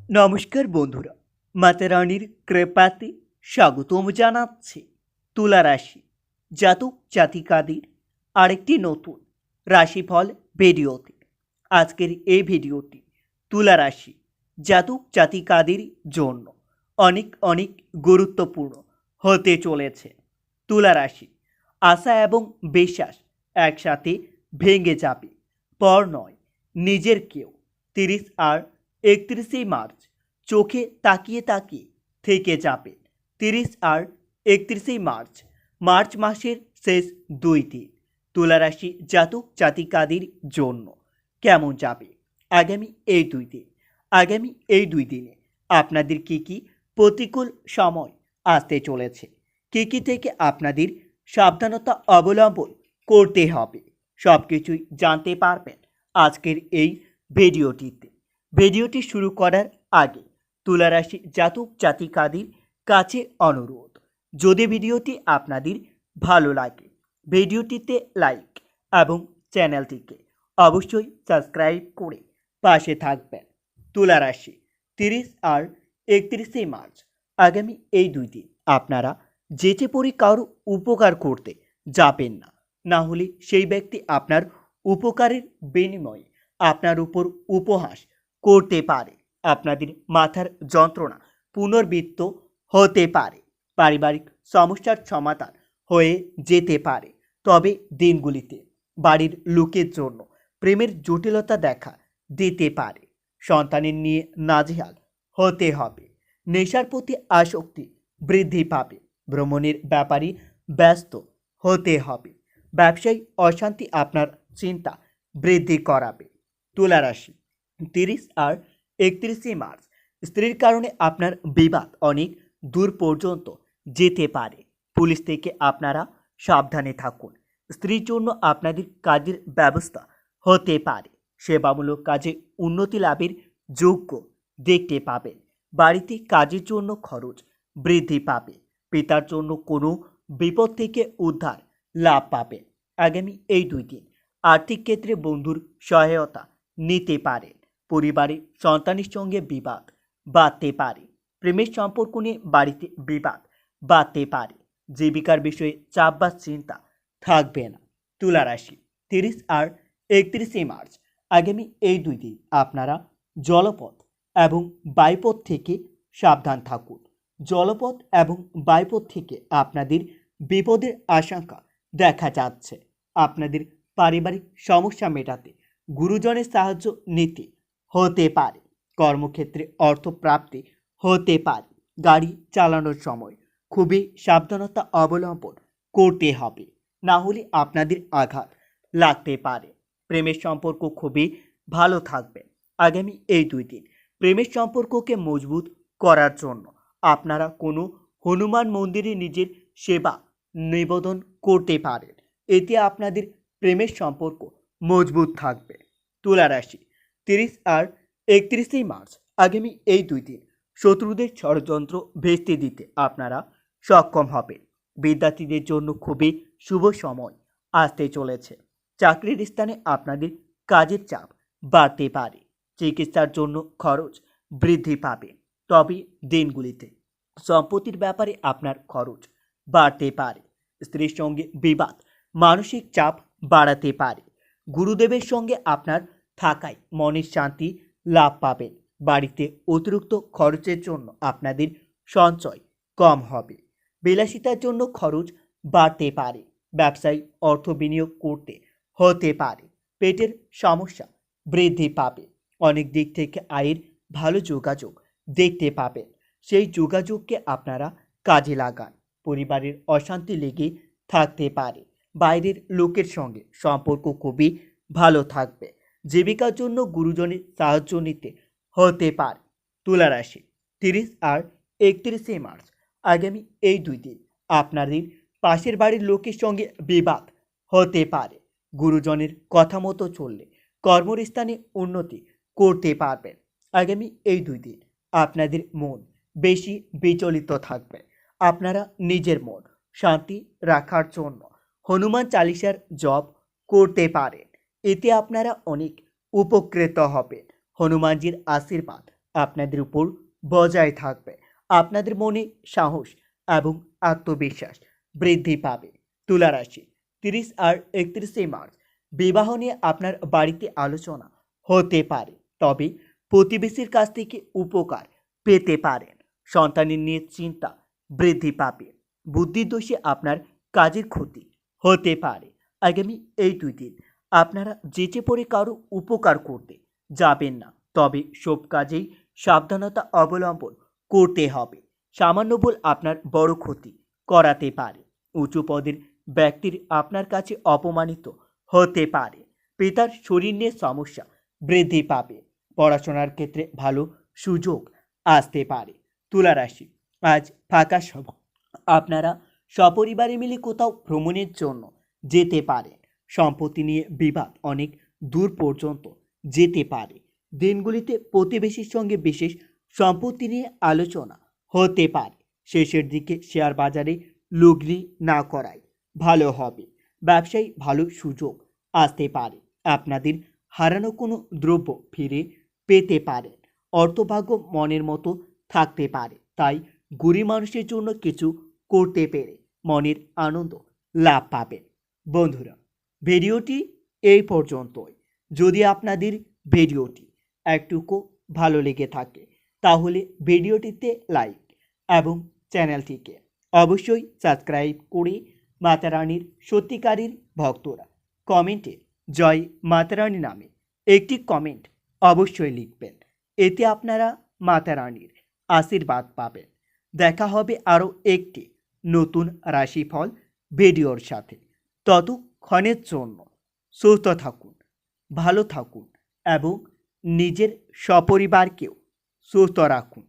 নমস্কার বন্ধুরা, মাতা রানীর কৃপাতে স্বাগতম জানাচ্ছি তুলা রাশি জাতক জাতিকাদের আরেকটি নতুন রাশিফল ভিডিওতে। আজকের এই ভিডিওটি তুলা রাশি জাতক জাতিকাদের জন্য অনেক অনেক গুরুত্বপূর্ণ হতে চলেছে। তুলা রাশি আশা এবং বিশ্বাস একসাথে ভেঙে যাবে, পর নয় নিজের কেউ। 30 আর 31 মার্চ চোখে তাকিয়ে তাকিয়ে থেকে যাবে। 30 আর 31 মার্চ, মার্চ মাসের শেষ 2 দিন তুলা রাশি জাতক জাতিকাদের জন্য কেমন যাবে আগামী এই 2 দিন। আগামী এই 2 দিনে আপনাদের কি কি প্রতিকূল সময় আসতে চলেছে, কি থেকে আপনাদের সাবধানতা অবলম্বন করতে হবে, সব কিছুই জানতে পারবেন আজকের এই ভিডিওটিতে। ভিডিওটি শুরু করার আগে তুলা রাশি জাতক জাতিকাদের কাছে অনুরোধ, যদি ভিডিওটি আপনাদের ভালো লাগে ভিডিওটিতে লাইক এবং চ্যানেলটিকে অবশ্যই সাবস্ক্রাইব করে পাশে থাকবেন। তুলা রাশি 30 আর 31 মার্চ আগামী এই 2 দিন আপনারা যেচে পড়ে কারো উপকার করতে যাবেন না, না হলে সেই ব্যক্তি আপনার উপকারের বিনিময়ে আপনার উপর উপহাস করতে পারে। আপনাদের মাথার যন্ত্রণা পুনর্বৃত্ত হতে পারে, পারিবারিক সমস্যার সমাধান হয়ে যেতে পারে। তবে দিনগুলিতে বাড়ির লোকের জন্য প্রেমের জটিলতা দেখা দিতে পারে। সন্তানের নিয়ে নাজেহাল হতে হবে। নেশার প্রতি আসক্তি বৃদ্ধি পাবে। ভ্রমণের ব্যাপারে ব্যস্ত হতে হবে। ব্যবসায়ী অশান্তি আপনার চিন্তা বৃদ্ধি করাবে। তুলা রাশি 30 আর 31 মার্চ স্ত্রীর কারণে আপনার বিবাদ অনেক দূর পর্যন্ত যেতে পারে। পুলিশ থেকে আপনারা সাবধানে থাকুন। স্ত্রীর জন্য আপনাদের কাজের ব্যবস্থা হতে পারে। সেবামূলক কাজে উন্নতি লাভের যোগ্য দেখতে পাবেন। বাড়িতে কাজের জন্য খরচ বৃদ্ধি পাবে। পিতার জন্য কোনো বিপদ থেকে উদ্ধার লাভ পাবেন। আগামী এই 2 দিন আর্থিক ক্ষেত্রে বন্ধুর সহায়তা নিতে পারেন। পরিবারের সন্তানের সঙ্গে বিবাদ বাড়তে পারে। প্রেমের সম্পর্ক নিয়ে বাড়িতে বিবাদ বাড়তে পারে। জীবিকার বিষয়ে চাপ বা চিন্তা থাকবে না। তুলা রাশি 30 আর 31 মার্চ আগামী এই 2 দিন আপনারা জলপথ এবং বায়ুপথ থেকে সাবধান থাকুন। জলপথ এবং বায়ুপথ থেকে আপনাদের বিপদের আশঙ্কা দেখা যাচ্ছে। আপনাদের পারিবারিক সমস্যা মেটাতে গুরুজনের সাহায্য নিতে হতে পারে। কর্মক্ষেত্রে অর্থপ্রাপ্তি হতে পারে। গাড়ি চালানোর সময় খুবই সাবধানতা অবলম্বন করতে হবে, না হলে আপনাদের আঘাত লাগতে পারে। প্রেমের সম্পর্ক খুবই ভালো থাকবে আগামী এই 2 দিন। প্রেমের সম্পর্ককে মজবুত করার জন্য আপনারা কোনো হনুমান মন্দিরে নিজের সেবা নিবেদন করতে পারেন। এতে আপনাদের প্রেমের সম্পর্ক মজবুত থাকবে। তুলা রাশি 30 আর 31 মার্চ আগামী এই 2 দিন শত্রুদের ষড়যন্ত্র ভেস্তে দিতে আপনারা সক্ষম হবেন। বিদ্যার্থীদের জন্য খুবই শুভ সময় আসতে চলেছে। চাকরির স্থানে আপনাদের কাজের চাপ বাড়তে পারে। চিকিৎসার জন্য খরচ বৃদ্ধি পাবে। তবে দিনগুলিতে সম্পত্তির ব্যাপারে আপনার খরচ বাড়তে পারে। স্ত্রীর সঙ্গে বিবাদ মানসিক চাপ বাড়াতে পারে। গুরুদেবের সঙ্গে আপনার থাকায় মনের শান্তি লাভ পাবেন। বাড়িতে অতিরিক্ত খরচের জন্য আপনাদের সঞ্চয় কম হবে। বিলাসিতার জন্য খরচ বাড়তে পারে। ব্যবসায় অর্থ বিনিয়োগ করতে হতে পারে। পেটের সমস্যা বৃদ্ধি পাবে। অনেক দিক থেকে আয়ের ভালো যোগাযোগ দেখতে পাবেন। সেই যোগাযোগকে আপনারা কাজে লাগান। পরিবারের অশান্তি লেগে থাকতে পারে। বাইরের লোকের সঙ্গে সম্পর্ক খুবই ভালো থাকবে। জীবিকার জন্য গুরুজনের সাহায্য নিতে হতে পারে। তুলা রাশি 30 আর 31 মার্চ আগামী এই 2 দিন আপনাদের পাশের বাড়ির লোকের সঙ্গে বিবাদ হতে পারে। গুরুজনের কথা মতো চললে কর্মস্থানে উন্নতি করতে পারবেন। আগামী এই 2 দিন আপনাদের মন বেশি বিচলিত থাকবে। আপনারা নিজের মন শান্তি রাখার জন্য হনুমান চালিসার জপ করতে পারেন। এতে আপনারা অনেক উপকৃত হবেন। হনুমানজির আশীর্বাদ আপনাদের উপর বজায় থাকবে। আপনাদের মনে সাহস এবং আত্মবিশ্বাস বৃদ্ধি পাবে। তুলা রাশি 30 আর 31শে মার্চ বিবাহ নিয়ে আপনার বাড়িতে আলোচনা হতে পারে, তবে প্রতিবেশীর কাছ থেকে উপকার পেতে পারেন। সন্তানের নিয়ে চিন্তা বৃদ্ধি পাবে। বুদ্ধিদোষে আপনার কাজের ক্ষতি হতে পারে। আগামী এই 2 দিন আপনারা যেচে পড়ে কারো উপকার করতে যাবেন না, তবে সব কাজেই সাবধানতা অবলম্বন করতে হবে। সামান্য ভুল আপনার বড় ক্ষতি করাতে পারে। উঁচু পদের ব্যক্তির আপনার কাছে অপমানিত হতে পারে। পিতার শরীর নিয়ে সমস্যা বৃদ্ধি পাবে। পড়াশোনার ক্ষেত্রে ভালো সুযোগ আসতে পারে। তুলা রাশি আজ ফাঁকা সময় আপনারা সপরিবারে মিলে কোথাও ভ্রমণের জন্য যেতে পারেন। সম্পত্তি নিয়ে বিবাদ অনেক দূর পর্যন্ত যেতে পারে। দিনগুলিতে প্রতিবেশীর সঙ্গে বিশেষ সম্পত্তি নিয়ে আলোচনা হতে পারে। শেষের দিকে শেয়ার বাজারে লগ্নি না করাই ভালো হবে। ব্যবসায়ী ভালো সুযোগ আসতে পারে। আপনাদের হারানো কোনো দ্রব্য ফিরে পেতে পারেন। অর্থভাগ্য মনের মতো থাকতে পারে, তাই গরিব মানুষের জন্য কিছু করতে পেরে মনের আনন্দ লাভ পাবেন। বন্ধুরা, ভিডিওটি এই পর্যন্তই। যদি আপনাদের ভিডিওটি একটুকু ভালো লেগে থাকে তাহলে ভিডিওটিতে লাইক এবং চ্যানেলটিকে অবশ্যই সাবস্ক্রাইব করে মাতা রানীর সত্যিকারের ভক্তরা কমেন্টে জয় মাতা রানী নামে একটি কমেন্ট অবশ্যই লিখবেন। এতে আপনারা মাতা রানীর আশীর্বাদ পাবেন। দেখা হবে আরও একটি নতুন রাশিফল ভিডিওর সাথে। ততক্ষণের জন্য সুস্থ থাকুন, ভালো থাকুন এবং নিজের সপরিবারকেও সুস্থ রাখুন।